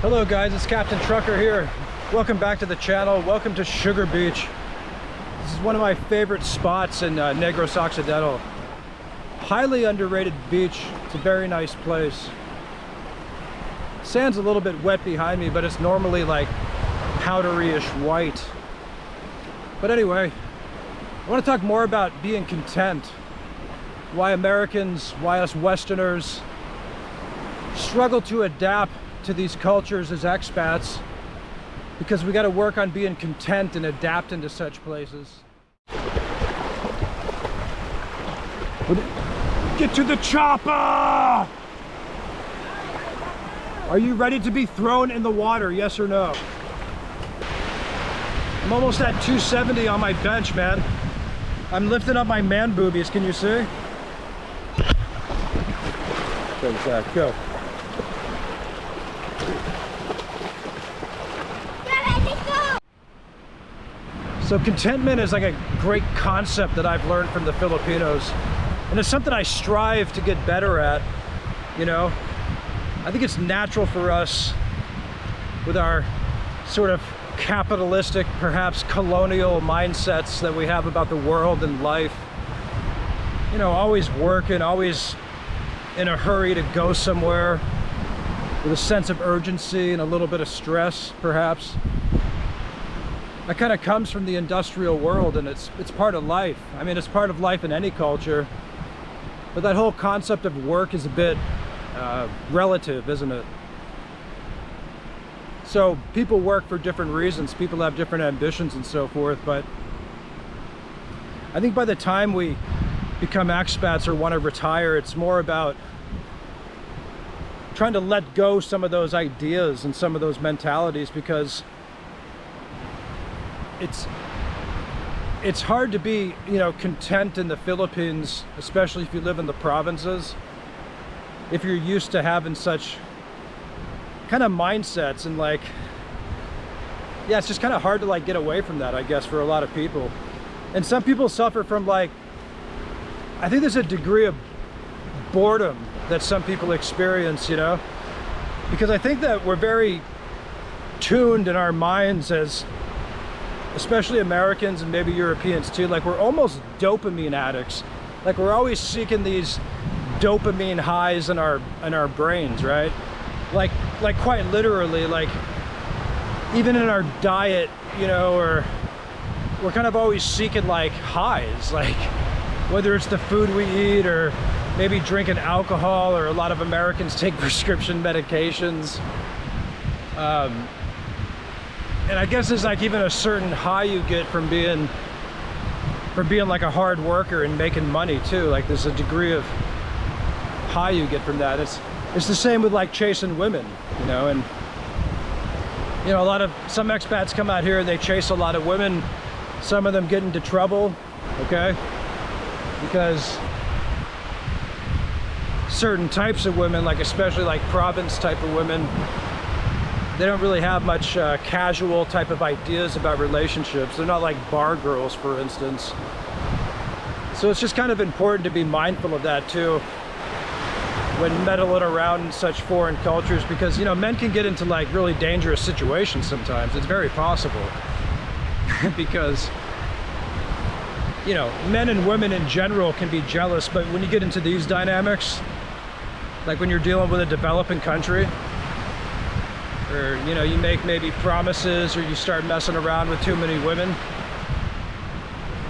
Hello guys, it's Captain Trucker here. Welcome back to the channel. Welcome to Sugar Beach. This is one of my favorite spots in Negros Occidental. Highly underrated beach. It's a very nice place. Sand's a little bit wet behind me, but it's normally like powdery-ish white. But anyway, I want to talk more about being content. Why Americans, why us Westerners struggle to adapt to these cultures as expats, because we got to work on being content and adapting to such places. Get to the chopper! Are you ready to be thrown in the water, yes or no? I'm almost at 270 on my bench, man. I'm lifting up my man boobies, can you see? Go, Zach, go. So contentment is like a great concept that I've learned from the Filipinos. And it's something I strive to get better at, you know? I think it's natural for us with our sort of capitalistic, perhaps colonial mindsets that we have about the world and life. You know, always working, always in a hurry to go somewhere with a sense of urgency and a little bit of stress, perhaps. That kind of comes from the industrial world, and it's part of life. I mean, it's part of life in any culture. But that whole concept of work is a bit relative, isn't it? So people work for different reasons. People have different ambitions and so forth. But I think by the time we become expats or want to retire, it's more about trying to let go some of those ideas and some of those mentalities, because it's hard to be, you know, content in the Philippines, especially if you live in the provinces, if you're used to having such kind of mindsets. And like, yeah, it's just kind of hard to like get away from that, I guess, for a lot of people. And some people suffer from, like, I think there's a degree of boredom that some people experience, you know, because I think that we're very tuned in our minds, as especially Americans and maybe Europeans too, like we're almost dopamine addicts. Like we're always seeking these dopamine highs in our brains, right? Like quite literally, like even in our diet, you know, or we're kind of always seeking like highs, like whether it's the food we eat or maybe drinking alcohol, or a lot of Americans take prescription medications. And I guess there's like even a certain high you get from being like a hard worker and making money too. Like there's a degree of high you get from that. It's the same with like chasing women, you know. And you know, some expats come out here and they chase a lot of women. Some of them get into trouble, okay, because certain types of women, like especially like province type of women, they don't really have much casual type of ideas about relationships. They're not like bar girls, for instance. So it's just kind of important to be mindful of that too when meddling around in such foreign cultures, because, you know, men can get into like really dangerous situations sometimes. It's very possible because, you know, men and women in general can be jealous, but when you get into these dynamics, like when you're dealing with a developing country, or, you know, you make maybe promises, or you start messing around with too many women,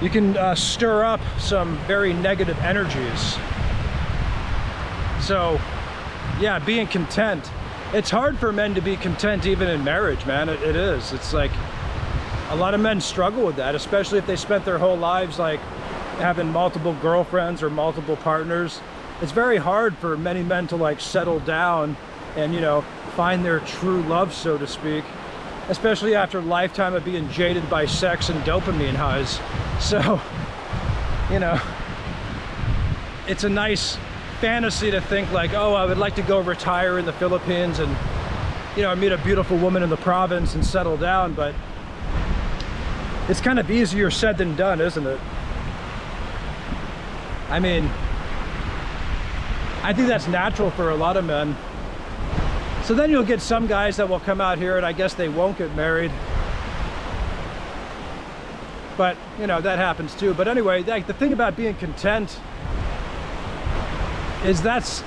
you can stir up some very negative energies. So yeah, being content. It's hard for men to be content even in marriage, man. It is. It's like a lot of men struggle with that, especially if they spent their whole lives like having multiple girlfriends or multiple partners. It's very hard for many men to like settle down and, you know, find their true love, so to speak, especially after a lifetime of being jaded by sex and dopamine highs. So, you know, it's a nice fantasy to think like, oh, I would like to go retire in the Philippines and, you know, meet a beautiful woman in the province and settle down, but it's kind of easier said than done, isn't it? I mean, I think that's natural for a lot of men. So then you'll get some guys that will come out here and I guess they won't get married. But, you know, that happens too. But anyway, like, the thing about being content is that's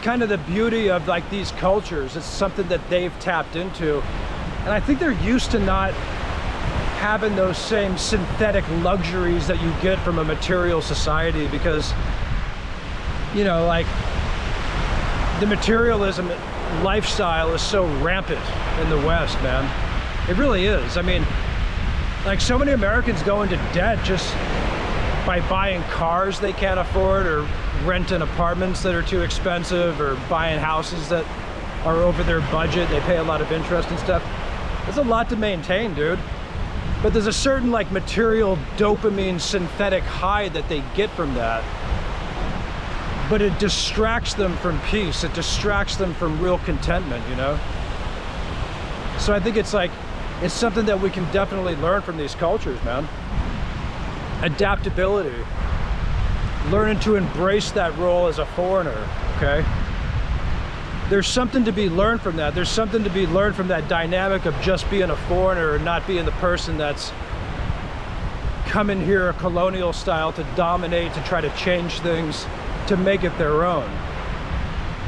kind of the beauty of like these cultures. It's something that they've tapped into. And I think they're used to not having those same synthetic luxuries that you get from a material society, because, you know, like, the materialism lifestyle is so rampant in the West, man. It really is. I mean, like, so many Americans go into debt just by buying cars they can't afford, or renting apartments that are too expensive, or buying houses that are over their budget. They pay a lot of interest and stuff. It's a lot to maintain, dude. But there's a certain like material dopamine synthetic high that they get from that. But it distracts them from peace. It distracts them from real contentment, you know? So I think it's like, it's something that we can definitely learn from these cultures, man. Adaptability. Learning to embrace that role as a foreigner, okay? There's something to be learned from that. There's something to be learned from that dynamic of just being a foreigner and not being the person that's coming here a colonial style to dominate, to try to change things, to make it their own.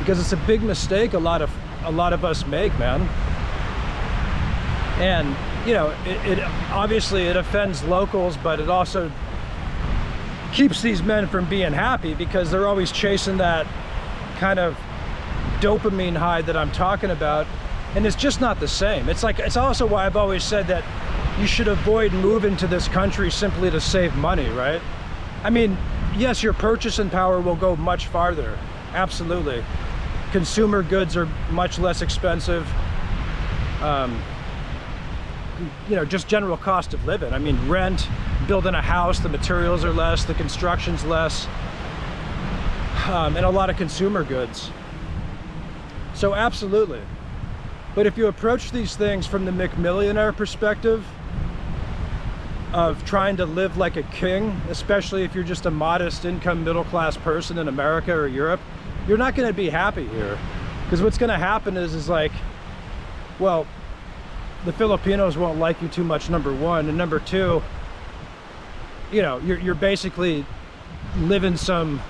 Because it's a big mistake a lot of us make, man. And, you know, it obviously it offends locals, but it also keeps these men from being happy, because they're always chasing that kind of dopamine high that I'm talking about, and it's just not the same. It's like, it's also why I've always said that you should avoid moving to this country simply to save money, right? I mean, yes, your purchasing power will go much farther, absolutely. Consumer goods are much less expensive. You know, just general cost of living. I mean, rent, building a house, the materials are less, the construction's less, and a lot of consumer goods. So absolutely. But if you approach these things from the mcmillionaire perspective of trying to live like a king, especially if you're just a modest income middle class person in America or Europe, you're not going to be happy here. Because what's going to happen is like, well, the Filipinos won't like you too much, number one, and number two, you know, you're basically living some,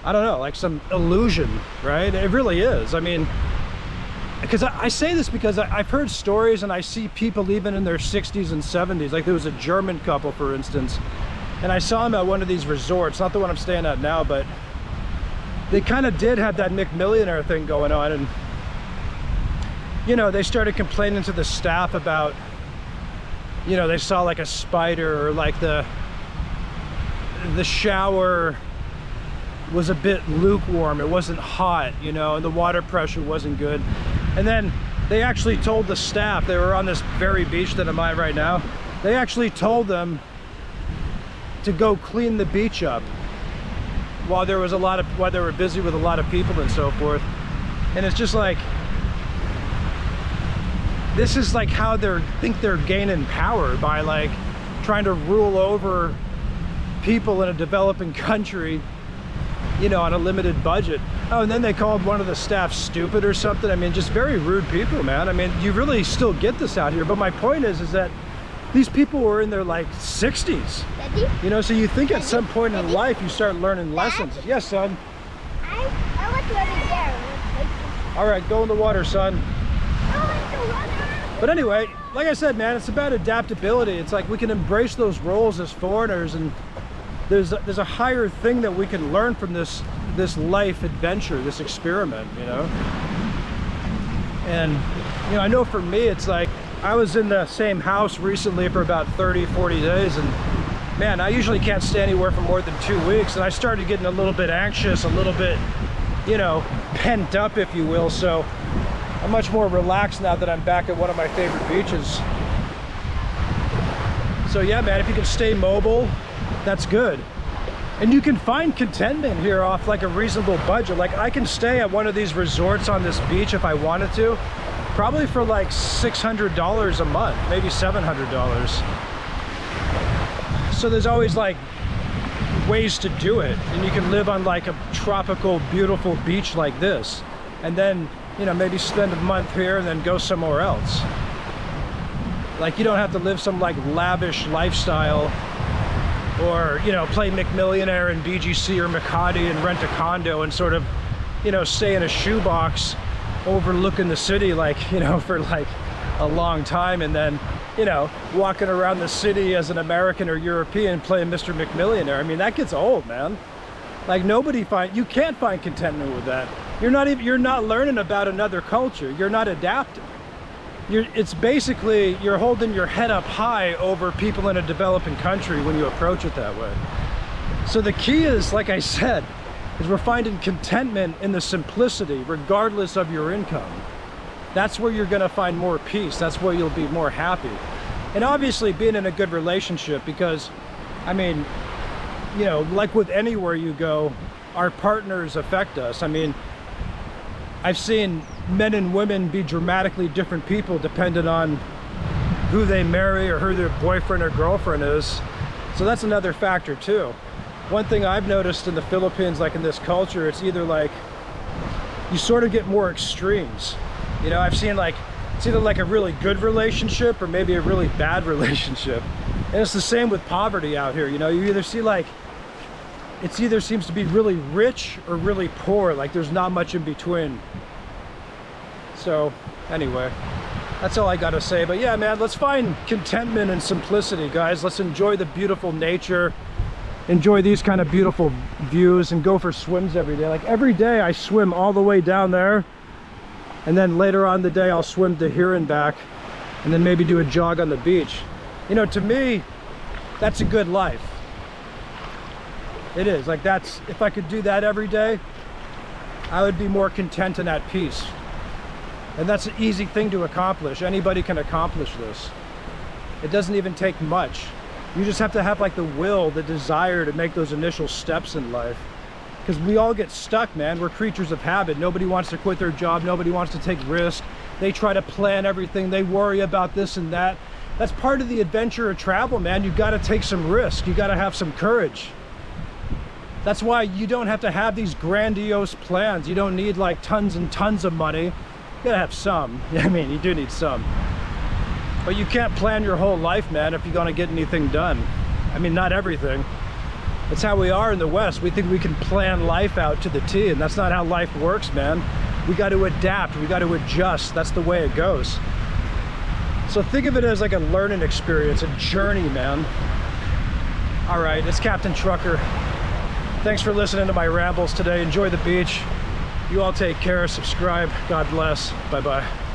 I don't know, like some illusion, right? It really is. I mean, because I say this because I've heard stories and I see people even in their 60s and 70s. Like, there was a German couple, for instance, and I saw them at one of these resorts, not the one I'm staying at now, but they kind of did have that mcmillionaire thing going on. And, you know, they started complaining to the staff about, you know, they saw like a spider, or like the shower was a bit lukewarm, it wasn't hot, you know, and the water pressure wasn't good. And then they actually told the staff, they were on this very beach that I'm at right now, they actually told them to go clean the beach up while there was while they were busy with a lot of people and so forth. And it's just like, this is like how think they're gaining power, by like trying to rule over people in a developing country, you know, on a limited budget. Oh, and then they called one of the staff stupid or something. I mean, just very rude people, man. I mean, you really still get this out here. But my point is that these people were in their like 60s. Daddy? You know, so you think at some point in life you start learning lessons. Yes, son. I was learning there. All right, go in the water, son. Oh, in the water. But anyway, like I said, man, it's about adaptability. It's like we can embrace those roles as foreigners, and there's a higher thing that we can learn from this life adventure, this experiment, you know. And, you know, I know for me, it's like, I was in the same house recently for about 30-40 days, and man, I usually can't stay anywhere for more than 2 weeks, and I started getting a little bit anxious, a little bit, you know, pent up, if you will. So I'm much more relaxed now that I'm back at one of my favorite beaches. So yeah, man, if you can stay mobile, that's good. And you can find contentment here off like a reasonable budget. Like, I can stay at one of these resorts on this beach if I wanted to, probably for like $600 a month, maybe $700. So there's always like ways to do it, and you can live on like a tropical, beautiful beach like this. and then, you know, maybe spend a month here and then go somewhere else. Like, you don't have to live some like lavish lifestyle, or, you know, play mcmillionaire in BGC or Makati and rent a condo and sort of, you know, stay in a shoebox overlooking the city, like, you know, for like a long time, and then, you know, walking around the city as an American or European playing Mr. McMillionaire. I mean, that gets old, man. Like, you can't find contentment with that. You're not learning about another culture. You're not adapting. It's basically, you're holding your head up high over people in a developing country when you approach it that way. So the key is, like I said, is we're finding contentment in the simplicity, regardless of your income. That's where you're gonna find more peace. That's where you'll be more happy. And obviously being in a good relationship, because, I mean, you know, like with anywhere you go, our partners affect us. I mean, I've seen men and women be dramatically different people depending on who they marry or who their boyfriend or girlfriend is. So that's another factor too. One thing I've noticed in the Philippines, like in this culture, it's either like, you sort of get more extremes. You know, I've seen like, it's either like a really good relationship or maybe a really bad relationship. And it's the same with poverty out here. You know, you either see like, it's either seems to be really rich or really poor. Like, there's not much in between. So anyway, that's all I gotta say. But yeah, man, let's find contentment and simplicity, guys. Let's enjoy the beautiful nature, enjoy these kind of beautiful views, and go for swims every day. Like, every day I swim all the way down there, and then later on in the day I'll swim to here and back, and then maybe do a jog on the beach. You know, to me, that's a good life. It is. Like, that's, if I could do that every day, I would be more content and at peace. And that's an easy thing to accomplish. Anybody can accomplish this. It doesn't even take much. You just have to have like the will, the desire to make those initial steps in life. Because we all get stuck, man. We're creatures of habit. Nobody wants to quit their job. Nobody wants to take risks. They try to plan everything. They worry about this and that. That's part of the adventure of travel, man. You've got to take some risk. You got to have some courage. That's why you don't have to have these grandiose plans. You don't need like tons and tons of money. You gotta have some. I mean, you do need some. But you can't plan your whole life, man, if you're gonna get anything done. I mean, not everything. That's how we are in the West. We think we can plan life out to the T, and that's not how life works, man. We got to adapt. We got to adjust. That's the way it goes. So think of it as like a learning experience, a journey, man. All right, it's Captain Trucker. Thanks for listening to my rambles today. Enjoy the beach. You all take care. Subscribe. God bless. Bye-bye.